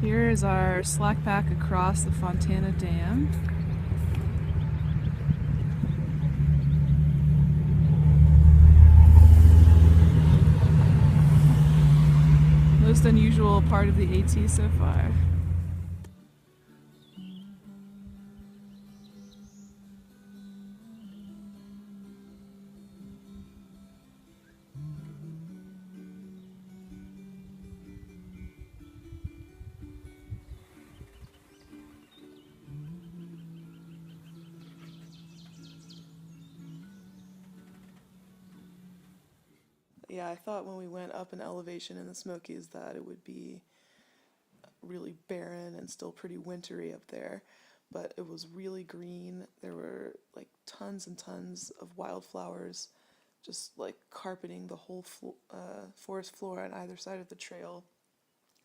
Here is our slack pack across the Fontana Dam. Most unusual part of the AT so far. Yeah, I thought when we went up in elevation in the Smokies that it would be really barren and still pretty wintry up there, but it was really green. There were like tons and tons of wildflowers just like carpeting the whole forest floor on either side of the trail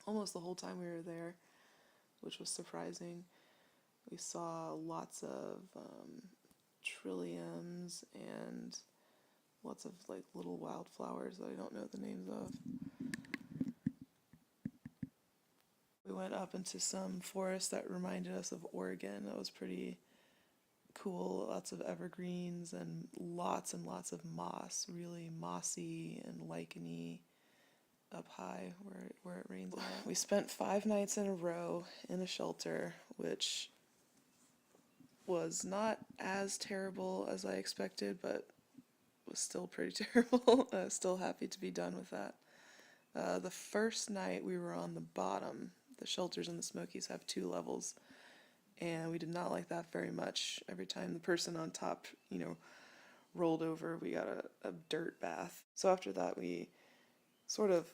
almost the whole time we were there, which was surprising. We saw lots of trilliums and lots of like little wildflowers that I don't know the names of. We went up into some forest that reminded us of Oregon. That was pretty cool. Lots of evergreens and lots of moss, really mossy and licheny up high where it rains a lot. We spent 5 nights in a row in a shelter, which was not as terrible as I expected, but was still pretty terrible. Still happy to be done with that. The first night we were on the bottom. The shelters in the Smokies have 2 levels, and we did not like that very much. Every time the person on top, rolled over, we got a dirt bath. So after that, we sort of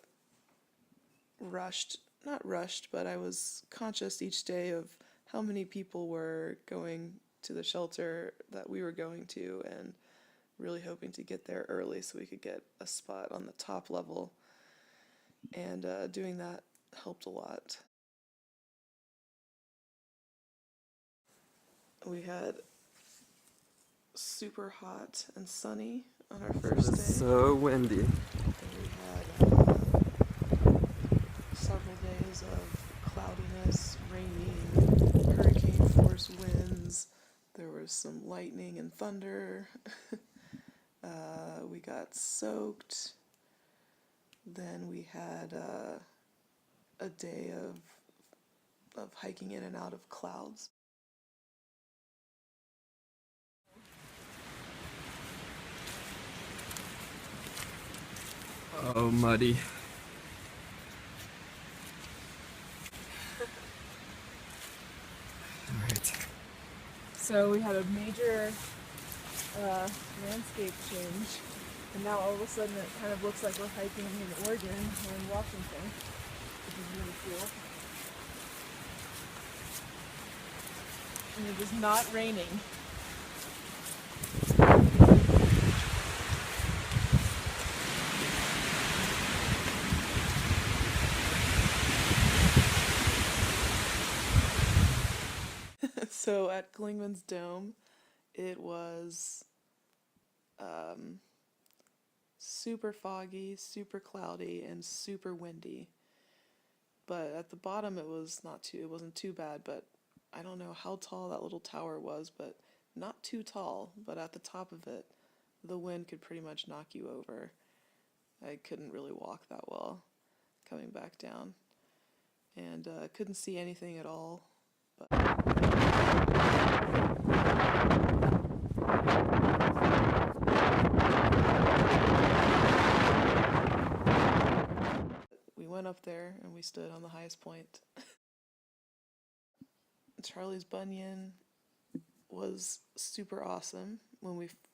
not rushed, but I was conscious each day of how many people were going to the shelter that we were going to, and really hoping to get there early so we could get a spot on the top level. And doing that helped a lot. We had super hot and sunny on our first day. So windy. And we had several days of cloudiness, raining, hurricane force winds. There was some lightning and thunder. We got soaked. Then we had a day of hiking in and out of clouds. Oh, muddy. Alright. So we had a major landscape change, and now all of a sudden it kind of looks like we're hiking in Oregon or in Washington, which is really cool. And it is not raining. So at Klingman's Dome, it was super foggy, super cloudy, and super windy. But at the bottom it wasn't too bad, but I don't know how tall that little tower was, but not too tall. But at the top of it, the wind could pretty much knock you over. I couldn't really walk that well coming back down, and couldn't see anything at all. We went up there and we stood on the highest point. Charlie's Bunyan was super awesome.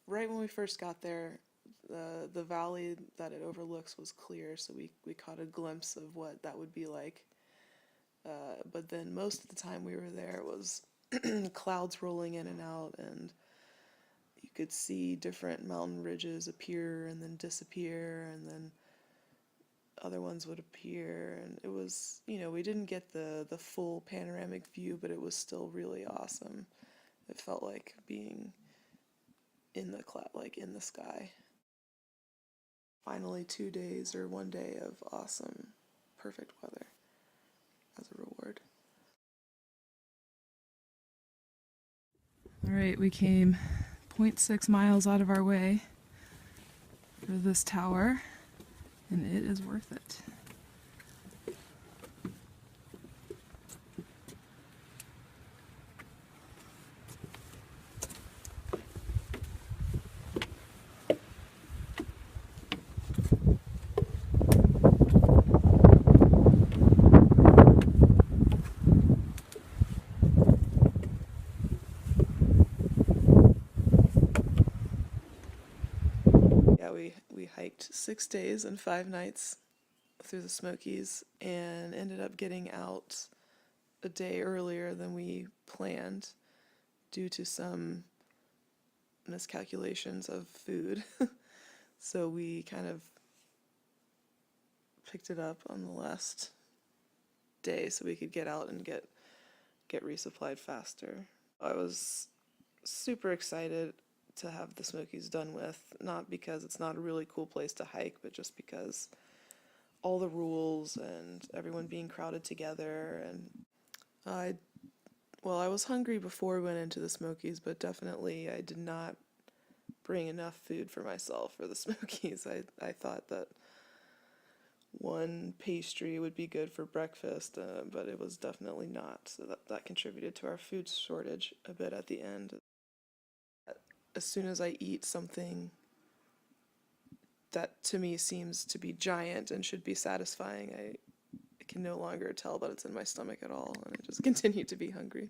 Right when we first got there, the valley that it overlooks was clear, so we caught a glimpse of what that would be like. But then most of the time we were there, it was clouds rolling in and out, and you could see different mountain ridges appear and then disappear, and then other ones would appear, and it was, we didn't get the full panoramic view, but it was still really awesome. It felt like being in the cloud, like in the sky. Finally 2 days or 1 day of awesome, perfect weather. as a reward. All right, we came 0.6 miles out of our way for this tower, and it is worth it. Yeah, we hiked 6 days and 5 nights through the Smokies and ended up getting out a day earlier than we planned due to some miscalculations of food. So we kind of picked it up on the last day so we could get out and get resupplied faster. I was super excited to have the Smokies done with, not because it's not a really cool place to hike, but just because all the rules and everyone being crowded together. And I I was hungry before we went into the Smokies, but definitely I did not bring enough food for myself for the Smokies. I thought that one pastry would be good for breakfast, but it was definitely not. So that contributed to our food shortage a bit at the end. As soon as I eat something that to me seems to be giant and should be satisfying, I can no longer tell that it's in my stomach at all, and I just continue to be hungry.